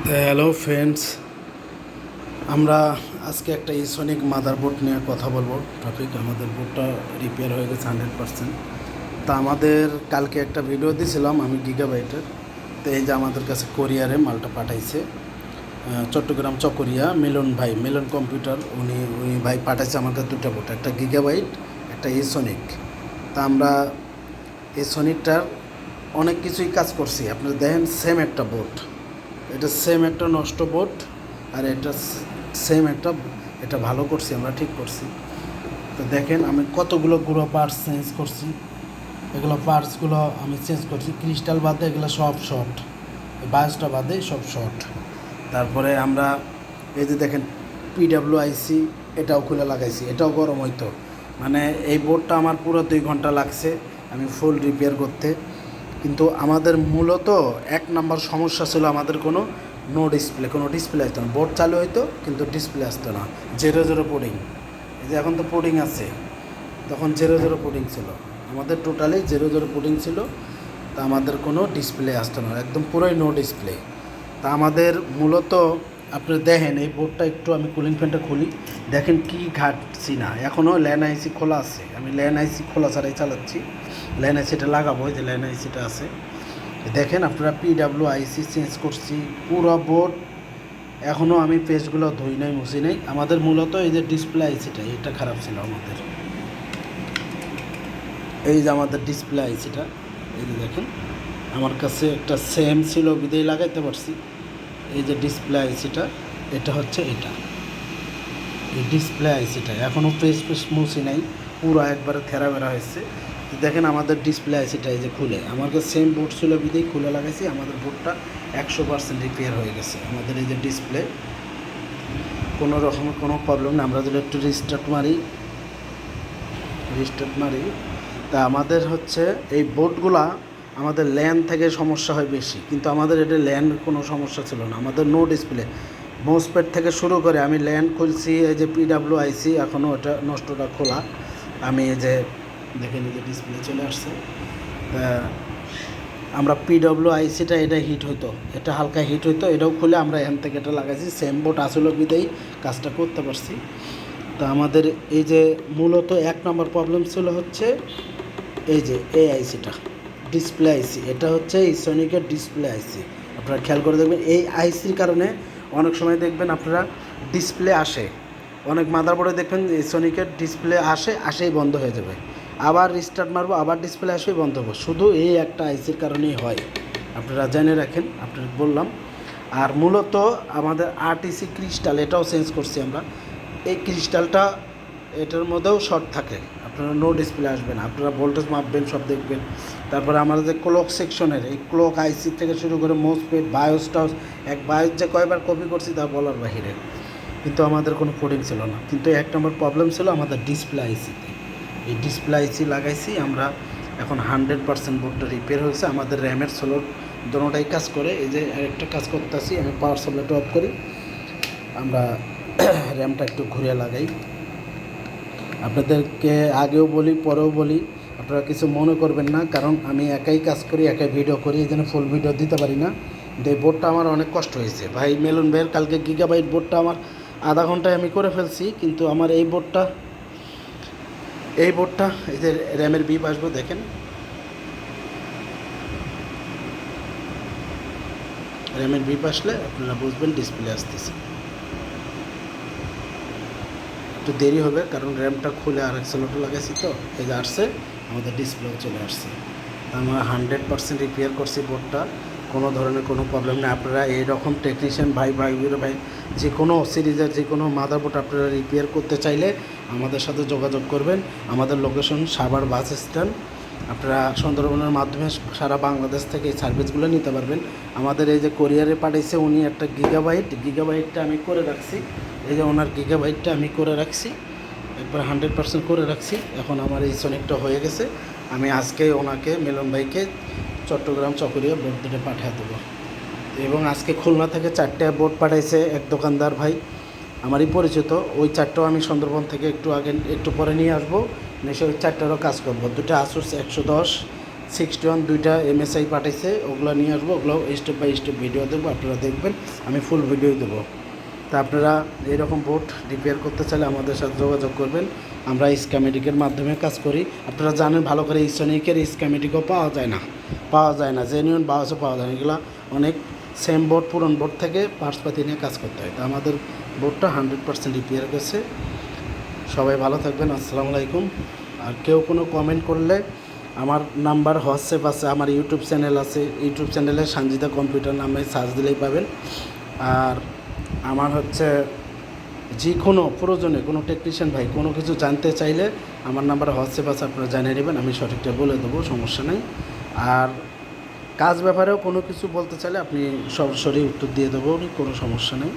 Hello friends, আমরা আজকে একটা ইসোনিক মাদারবোর্ড নিয়ে কথা বলবো। টপিক আমাদের বোর্ডটা রিপেয়ার হয়ে গেছে 100%। তা আমাদের কালকে একটা ভিডিও দিয়েছিলাম আমি গিগাবাইটের। তো এই যে আমাদের কাছে কোরিয়ারে মালটা পাঠাইছে চট্টগ্রাম চকরিয়া মিলন কম্পিউটার। উনি ভাই পাঠাইছে আমার কাছে দুটো বোর্ড, একটা গিগাবাইট একটা ইসোনিক। তা আমরা ইসোনিকটার অনেক কিছুই কাজ করছি। আপনারা দেখেন সেম একটা বোর্ড, এটা সেম একটা নষ্ট বোর্ড, আর এটা সেম একটা, এটা ভালো করছি আমরা, ঠিক করছি। তো দেখেন আমি কতগুলো গুঁড়ো পার্টস চেঞ্জ করছি। এগুলো পার্টসগুলো আমি চেঞ্জ করছি, ক্রিস্টাল বাদে এগুলো সব শর্ট, বায়োসটা বাদে সব শর্ট। তারপরে আমরা এই যে দেখেন PWIC এটাও খুলে লাগাইছি, এটাও গরম হইতো। মানে এই বোর্ডটা আমার পুরো 2 ঘন্টা লাগছে আমি ফুল রিপেয়ার করতে। কিন্তু আমাদের মূলত এক নাম্বার সমস্যা ছিল আমাদের কোনো ডিসপ্লে আসতো না। বোর্ড চালু হইতো কিন্তু ডিসপ্লে আসতো না, 0 পোর্টিং। এই যে এখন তো পোর্টিং আছে, তখন 0 পোর্টিং ছিল আমাদের, টোটালি 0 পোর্টিং ছিল। তা আমাদের কোনো ডিসপ্লে আসতো না, একদম পুরোই নো ডিসপ্লে। তা আমাদের মূলত আপনি দেখেন এই বোর্ডটা, একটু আমি কুলিং ফ্যানটা খুলি, দেখেন কি ঘাটছি না। এখনও ল্যান আইসি খোলা আছে, আমি ল্যান আইসি খোলা ছাড়াই চালাচ্ছি। ল্যান আইসিটা লাগাবো, যে ল্যান আইসিটা আছে দেখেন আপনারা। PWIC চেঞ্জ করছি পুরো বোর্ড, এখনও আমি পেজগুলো ধুই নাই, মুছি নাই। আমাদের মূলত এই যে ডিসপ্লে আইসিটা, এটা খারাপ ছিল আমাদের। এই যে আমাদের ডিসপ্লে আইসিটা, এই যে দেখেন আমার কাছে একটা সেম ছিল বিদেই লাগাইতে পারছি। এই যে ডিসপ্লে আইসিটা, এটা হচ্ছে এটা, এই ডিসপ্লে আইসিটা এখনও পেজ মুছি নাই, পুরো একবারে থেরাবেরা হয়েছে। দেখেন আমাদের ডিসপ্লে আইসিটা এই যে খুলে, আমার কাছে সেম বোর্ড ছিল বিদেই খুলে লাগাইছি। আমাদের বোর্ডটা 100% রিপেয়ার হয়ে গেছে। আমাদের এই যে ডিসপ্লে কোনো রকমের কোনো প্রবলেম নেই। আমরা যদি একটু রিস্টার্ট মারি, তা আমাদের হচ্ছে এই বোর্ডগুলা আমাদের ল্যান থেকে সমস্যা হয় বেশি, কিন্তু আমাদের এটা ল্যান কোনো সমস্যা ছিল না। আমাদের নো ডিসপ্লে মোসপেট থেকে শুরু করে আমি ল্যান খুলছি, এই যে PWIC এখনও ওটা নষ্টটা খোলা। আমি এই যে দেখেন এই যে ডিসপ্লে চলে আসছে। তা আমরা PWICটা এটা হিট হইতো, এটা হালকা হিট হইতো, এটাও খুলে আমরা এখান থেকে এটা লাগাইছি। সেম বোর্ড আসলে বিদেই কাজটা করতে পারছি। তা আমাদের এই যে মূলত 1 নম্বর প্রবলেম ছিল হচ্ছে এই যে এই আইসিটা, ডিসপ্লে আইসি। এটা হচ্ছে ইসোনিকের ডিসপ্লে আইসি। আপনারা খেয়াল করে দেখবেন এই আইসির কারণে অনেক সময় দেখবেন আপনারা ডিসপ্লে আসে, অনেক মাদারবোর্ডে দেখবেন ইসোনিকের ডিসপ্লে আসেই বন্ধ হয়ে যাবে, আবার রিস্টার্ট মারবো আবার ডিসপ্লে আসেই বন্ধ হবে। শুধু এই একটা আইসির কারণেই হয়, আপনারা জেনে রাখেন, আপনাদের বললাম। আর মূলত আমাদের RTC ক্রিস্টাল এটাও চেঞ্জ করছি আমরা। এই ক্রিস্টালটা, এটার মধ্যেও শর্ট থাকে, আপনারা নো ডিসপ্লে আসবে না। আপনারা ভোল্টেজ মাপবেন, সব দেখবেন। তারপরে আমাদের যে ক্লক সেকশনের, এই ক্লক আইসি থেকে শুরু করে মোসপেট বায়োসটাস, বায়োস যে কয়বার কপি করছি তা বলার বাহিরে, কিন্তু আমাদের কোনো কোডিং ছিল না। কিন্তু 1 নম্বর প্রবলেম ছিল আমাদের ডিসপ্লে আইসিতে। এই ডিসপ্লে আইসি লাগাইছি আমরা, এখন 100% বোর্ডটা রিপেয়ার হয়েছে। আমাদের র্যামের সোলোর দোনোটাই কাজ করে। এই যে আরেকটা কাজ করতেছি, আমি পাওয়ার সাপ্লাইটা অফ করি, আমরা র্যামটা একটু ঘুরে লাগাই। আপনাদেরকে আগেও বলি পরেও বলি, আপনারা কিছু মনে করবেন না, কারণ আমি একাই কাজ করি, একাই ভিডিও করি, এই জন্য ফুল ভিডিও দিতে পারি না। কিন্তু এই বোর্ডটা আমার অনেক কষ্ট হয়েছে ভাই। মেলন ভাইয়ের কালকে গিগাবাইট বোর্ডটা আমার আধা ঘন্টায় আমি করে ফেলছি, কিন্তু আমার এই বোর্ডটা এই যে র্যামের বিপ আসবে দেখেন, র্যামের বিপ আসলে আপনারা বুঝবেন ডিসপ্লে আসতেছে। একটু দেরি হবে কারণ র্যামটা খুলে আর অ্যাক্সেলেটর লাগাইছি, তো এই যে আসছে আমাদের ডিসপ্লেও চলে আসছে। আমরা 100% রিপেয়ার করছি বোর্ডটা, কোনো ধরনের কোনো প্রবলেম নেই। আপনারা এইরকম টেকনিশিয়ান ভাই যে কোনো সিরিজের যে কোনো মাদারবোর্ড আপনারা রিপেয়ার করতে চাইলে আমাদের সাথে যোগাযোগ করবেন। আমাদের লোকেশন সাভার বাস স্ট্যান্ড। আপনারা সুন্দরবনের মাধ্যমে সারা বাংলাদেশ থেকে এই সার্ভিসগুলো নিতে পারবেন। আমাদের এই যে কোরিয়ারে পাঠাইছে উনি একটা গিগাবাইটটা আমি করে রাখছি। এই যে ওনার গিগাবাইটটা আমি করে রাখছি, একবার 100% করে রাখছি। এখন আমার এই সোনিকটা হয়ে গেছে। আমি আজকে ওনাকে, মিলন ভাইকে চট্টগ্রাম চকরিয়া বোর্ড দুটো পাঠিয়ে দেবো। এবং আজকে খুলনা থেকে 4টে বোর্ড পাঠাইছে এক দোকানদার ভাই, আমারই পরিচিত। ওই 4টাও আমি সুন্দরবন থেকে একটু পরে নিয়ে আসবো, এসে ওই 4টারও কাজ করবো। দুটো আসুস 110 61 দুইটা MSI পাঠাইছে, ওগুলো নিয়ে আসবো, ওগুলো স্টেপ বাই স্টেপ ভিডিও দেবো, আপনারা দেখবেন, আমি ফুল ভিডিও দেবো। তা আপনারা এরকম বোট রিপেয়ার করতে চাইলে আমাদের সাথে যোগাযোগ করবেন। আমরা স্ক্যামেটিকের মাধ্যমে কাজ করি। আপনারা জানেন ভালো করে ইসনিকের স্ক্যামেটিকও পাওয়া যায় না, জেনুইন বাসও পাওয়া যায় না। এগুলো অনেক সেম বোর্ড, পুরনো বোর্ড থেকে পার্টসপাতি নিয়ে কাজ করতে হয়। তো আমাদের বোর্ডটা 100% রিপেয়ার গেছে। সবাই ভালো থাকবেন, আসসালামু আলাইকুম। আর কেউ কোনো কমেন্ট করলে আমার নাম্বার হোয়াটসঅ্যাপ আছে, আমার ইউটিউব চ্যানেল আছে, ইউটিউব চ্যানেলে সানজিদা কম্পিউটার নামে সার্চ দিলেই পাবেন। আর আমার হচ্ছে যে কোনো প্রয়োজনে কোনো টেকনিশিয়ান ভাই কোনো কিছু জানতে চাইলে আমার নাম্বার হোয়াটসঅ্যাপ আছে, আপনারা জানিয়ে নেবেন, আমি সঠিকটা বলে দেবো, সমস্যা নেই। আর কাজ ব্যাপারেও কোনো কিছু বলতে চাইলে আপনি সরাসরি উত্তর দিয়ে দেবো, কোনো সমস্যা নেই।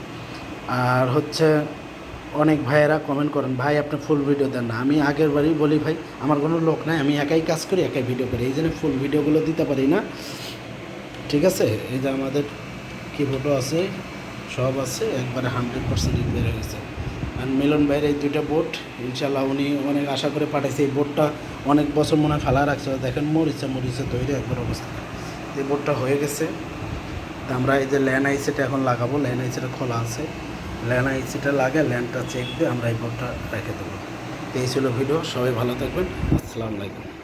আর হচ্ছে অনেক ভাইয়েরা কমেন্ট করেন, ভাই আপনি ফুল ভিডিও দেন না। আমি আগের বারই বলি ভাই, আমার কোনো লোক নাই, আমি একাই কাজ করি, একাই ভিডিও করি, এই জন্য ফুল ভিডিওগুলো দিতে পারি না, ঠিক আছে। এই যে আমাদের কি ফটো আছে, সব আছে, একবারে 100% রিপেয়ার হয়ে গেছে। আর মিলন ভাইয়ের এই দুইটা বোট ইনশাল্লাহ উনি অনেক আশা করে পাঠাইছে। এই বোটটা অনেক বছর মনে হয় ফেলা রাখছে, দেখেন মরিচে তৈরি একবার অবস্থা। এই বোটটা হয়ে গেছে। তা আমরা এই যে ল্যান্ড আইসিটা এখন লাগাবো, ল্যান্ড আইসিটা খোলা আছে, ল্যান্ড আইসিটা লাগে, ল্যান্ডটা চেক দিয়ে আমরা এই বোটটা রেখে দেবো। তো এই ছিল ভিডিও, সবাই ভালো থাকবেন, আসসালামু আলাইকুম।